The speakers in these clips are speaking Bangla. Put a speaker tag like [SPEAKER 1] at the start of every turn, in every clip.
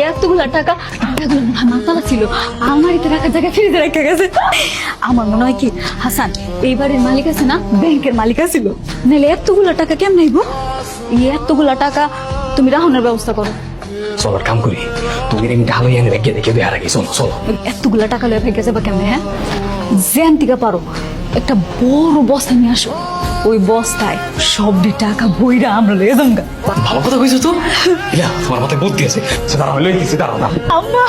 [SPEAKER 1] এতগুলা টাকা টাকাগুলো মাতালা ছিল, আলমারিতে রাখার জায়গায় ফ্রিজে রেখে গেছে। আমার মনে হয় কি হাসান এই বাড়ির মালিক আছে না, ব্যাংকের মালিক ছিল, নাহলে এতগুলা টাকা কেমন নিব? এতগুলা টাকা তুমি রাহনের ব্যবস্থা করো।
[SPEAKER 2] চলো কাম করি, তুমি আমি ঢালো এনে রেখে দেখে দেওয়ার আগে চলো চলো।
[SPEAKER 1] এতগুলা টাকা লয়ে ভেঙে যাবে কেমনে? হ্যাঁ, জ্যান থেকে পারো একটা বড় বস্তা নিয়ে আসো, ওই বস্তায় সবটি টাকা বইরা আমরা লয়ে যামগা।
[SPEAKER 2] ভালো কথা কইছো তো, ইয়া তোমার মাথায় বুদ্ধি আছে, দাঁড়াও লই দিছি, দাঁড়াও না।
[SPEAKER 1] আম্মা,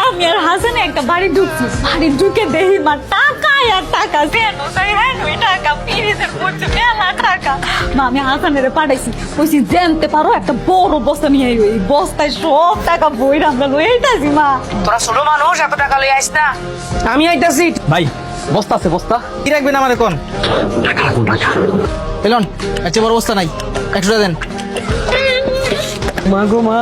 [SPEAKER 1] আমি আর হাসানে একটা বাড়ি ঢুকছি, বাড়ি ঢুকে দেখি মা টাকা আর টাকা, টাকা ফ্রিজের মধ্যে মেলা টাকা। মা আমি হাসানের পাঠাইছি, কইছি জানতে পারো একটা বড় বস্তা নিয়ে আইও, এই বস্তায় সব টাকা বইরা আমরা লয়ে আইতাছি। মা
[SPEAKER 3] তোরা ছোট মানুষ, এত টাকা লই আইস না, আমি আইতাছি।
[SPEAKER 2] ভাই বস্তা আছে, বস্তা
[SPEAKER 3] কি রাখবেন আমার এখন?
[SPEAKER 2] টাকা রাখুন, টাকা।
[SPEAKER 3] এলন, একটা বড় বস্তা নাই, 100 টাকা দেন।
[SPEAKER 2] মা গো মা,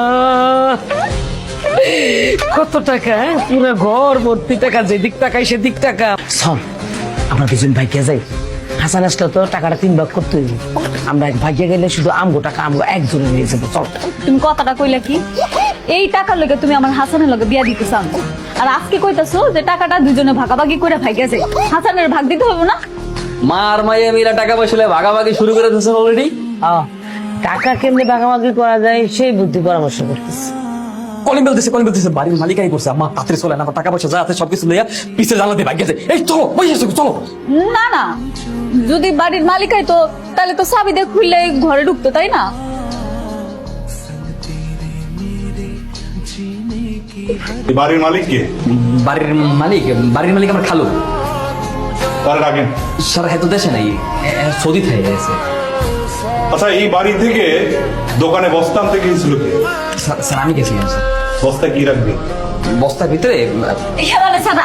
[SPEAKER 2] কত টাকা, পুরো ঘর ভর্তি টাকা, যেদিক টাকাই সেদিক টাকা।
[SPEAKER 3] শোন, আমরা দুজন ভাইকে যাই, হাসান আসলে তো টাকাটা 3 ভাগ করতে হইব। আমরা এক ভাইকে গেলে শুধু আমগো টাকা আমগো একজনে নিয়ে যাবো। চল।
[SPEAKER 1] তুমি কথাটা কইলা কি? এই টাকার লগে তুমি আমার হাসানের লগে বিয়া দিতে চাও, আর আজকে কইতাছো যে টাকাটা দুজনে ভাগাভাগি করে ভাইগা যায়, হাসানের ভাগ দিতে হবে না?
[SPEAKER 2] মার মাইয়া মেয়েরা টাকা পয়সা ভাগাভাগি শুরু করে দিয়েছে অলরেডি।
[SPEAKER 3] টাকা কেমনে ভাগাভাগি করা যায় সেই বুদ্ধি পরামর্শ করতেছে।
[SPEAKER 2] কলিং বেল দিছে, বাড়ির মালিকাই করছে। আমার তাড়াতাড়ি চলে না, আমার টাকা পয়সা যা আছে সবকিছু লইয়া পিছের জানালা দিয়ে ভাগিয়েছে। এই চলো বসে চলো।
[SPEAKER 1] না না, যদি বাড়ির মালিকাই তো তাহলে তো চাবি দিয়ে খুললে ঘরে ঢুকতো, তাই না?
[SPEAKER 4] বাড়ির মালিক কে?
[SPEAKER 2] বাড়ির মালিক আমার খালু।
[SPEAKER 4] তার রাখেন।
[SPEAKER 2] স্যার হেতু দেশে নাই, সৌদি থেকে গেছে।
[SPEAKER 4] আচ্ছা, এই বাড়ি থেকে দোকানে বস্তা আনতে গিয়েছিল কে?
[SPEAKER 2] স্যার আমি গেছিলাম স্যার।
[SPEAKER 4] বস্তা কি রাখবে?
[SPEAKER 2] বস্তার ভিতরে
[SPEAKER 1] মানে স্যার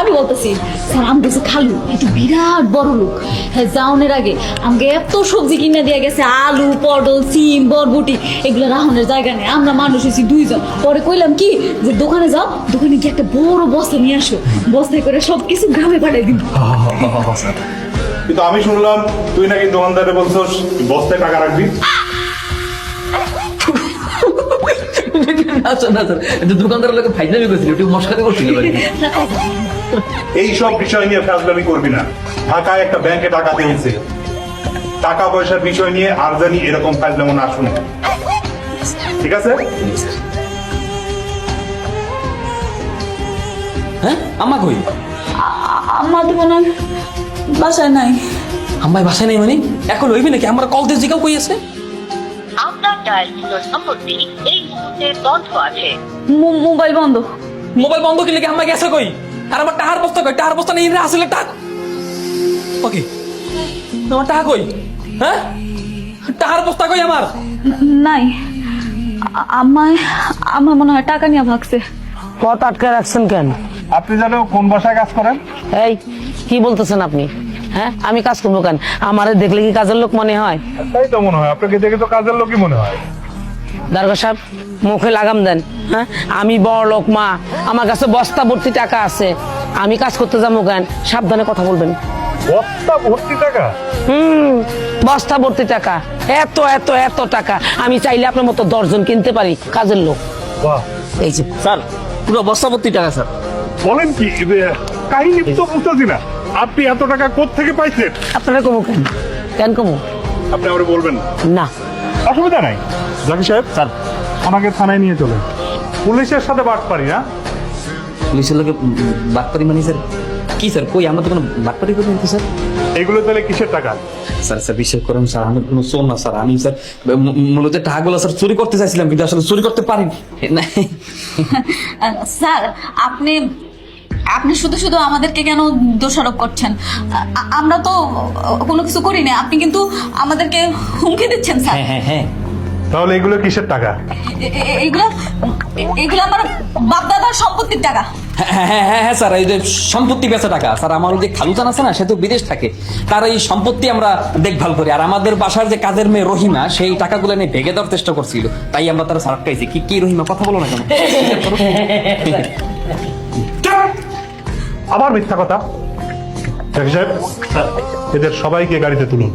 [SPEAKER 1] আমি বলতেছি স্যার, আমি গেছে খালু একটু বিরাট বড় লোক, হ্যাঁ যাওনের আগে আমাকে এত সবজি কিনে দিয়ে গেছে, আলু পটল সিম বরবটি, এগুলো রাহনের জায়গা নেই, আমরা মানুষ হয়েছি 2 জন। পরে কইলাম কি যে দোকানে যাও, দোকানে গিয়ে একটা বড় বস্তা নিয়ে আসো, বস্তায় করে সবকিছু গ্রামে পাঠাই দিন।
[SPEAKER 4] কিন্তু আমি শুনলাম তুই নাকি দোকানদারে বলছস বস্তায় টাকা রাখবি।
[SPEAKER 2] দোকানদারের লোক ফাইজলামি করছিল, একটু মশকাতে করছিল।
[SPEAKER 4] এই সব বিষয় নিয়ে ফাজলামি করবি না। ঢাকায় একটা ব্যাংকে টাকা দিয়েছে, টাকা পয়সার বিষয় নিয়ে আর জানি এরকম ফাজলামো না শুনে, ঠিক আছে?
[SPEAKER 2] হ্যাঁ আম্মা কই?
[SPEAKER 1] আমার তো মনে হয় বাসায় নাই।
[SPEAKER 2] আম্মাই বাসায় নেই মানে এখন হইবে নাকি? আমরা কল দিয়ে জিগাও কই আছে?
[SPEAKER 5] আপনার ডায়ালকৃত নম্বরটি এই মুহূর্তে বন্ধ আছে।
[SPEAKER 1] মোবাইল বন্ধ।
[SPEAKER 2] মোবাইল বন্ধ কি লেগে আম্মা গেছে কই? আর আমার টাকার বস্তা কই? টাকার বস্তা নেই, আসলে টাকা ওকে, আমার টাকা কই? হ্যাঁ, টাকার বস্তা কই আমার?
[SPEAKER 1] নাই, আমার মনে হয় টাকা নিয়ে ভাগছে।
[SPEAKER 3] পথ আটকে রাখছেন কেন?
[SPEAKER 4] আপনি জানো কোন বাসায় কাজ করেন?
[SPEAKER 3] এই কি বলতেছেন আপনি? হ্যাঁ, আমি কাজ করবো কেন? আমারে দেখলে কি কাজের লোক মনে হয়?
[SPEAKER 4] তাই তো মনে হয়, আপনাকে দেখে তো কাজের লোকই মনে হয়।
[SPEAKER 3] দারোগা সাহেব, মুখে লাগাম দেন। হ্যাঁ, আমি বড় লোক মা, আমার কাছে বস্তা ভর্তি টাকা আছে, আমি কাজ করতে যাবো কেন? সাবধানে কথা বলবেন।
[SPEAKER 4] বস্তা ভর্তি টাকা?
[SPEAKER 3] বস্তা ভর্তি টাকা, এত এত এত টাকা আমি চাইলে আপনার মতো 10 জন কিনতে পারি কাজের লোক।
[SPEAKER 4] বাহ,
[SPEAKER 3] এই যে
[SPEAKER 2] স্যার পুরো বস্তা ভর্তি টাকা স্যার।
[SPEAKER 4] বলেন কি? কাহিনী তো বুঝতেছি না, আপনি এত টাকা কোত্থেকে পাইছেন?
[SPEAKER 3] আপনারা কমু কেন কমু?
[SPEAKER 4] আপনি আমারে বলবেন না।
[SPEAKER 3] না,
[SPEAKER 4] অসুবিধা নাই। জাকির সাহেব, স্যার ওনাকে থানায় নিয়ে চলেন। পুলিশের সাথে বাটপারি না?
[SPEAKER 2] পুলিশের লোকে বাটপারি মানে স্যার কি স্যার? কই আমরা তো কোনো বাটপারি করি না স্যার।
[SPEAKER 4] এগুলো তাহলে কিসের টাকা?
[SPEAKER 2] স্যার বিশ্বাস করেন স্যার, আমি কোনো চোর না স্যার। আমি স্যার মূলত টাকাগুলো স্যার চুরি করতে চাইছিলাম, কিন্তু আসলে চুরি করতে পারিনি।
[SPEAKER 1] স্যার আপনি শুধু শুধু আমাদেরকে কেন দোষারোপ করছেন? আমরা তো কোনো কিছু করি না, আপনি কিন্তু আমাদেরকে হুমকি দিচ্ছেন স্যার।
[SPEAKER 2] হ্যাঁ
[SPEAKER 4] তাহলে এগুলো কিসের টাকা?
[SPEAKER 1] এগুলো আমার বাপ দাদার সম্পত্তির টাকা।
[SPEAKER 2] হ্যাঁ স্যার, এই যে সম্পত্তি বেচা টাকা স্যার। আমার যে খালুজান আছে না, সে তো বিদেশ থাকে, তার এই সম্পত্তি আমরা দেখভাল করি। আর আমাদের বাসার যে কাজের মেয়ে রহিমা, সেই টাকাগুলো নিয়ে ভেঙে দেওয়ার চেষ্টা করছিল, তাই আমরা তারা সারপ্রাইজি। কি রহিমা, কথা বলো না কেন?
[SPEAKER 4] আবার মিথ্যা কথা। জাকির সাহেব, এদের সবাইকে গাড়িতে তুলুন।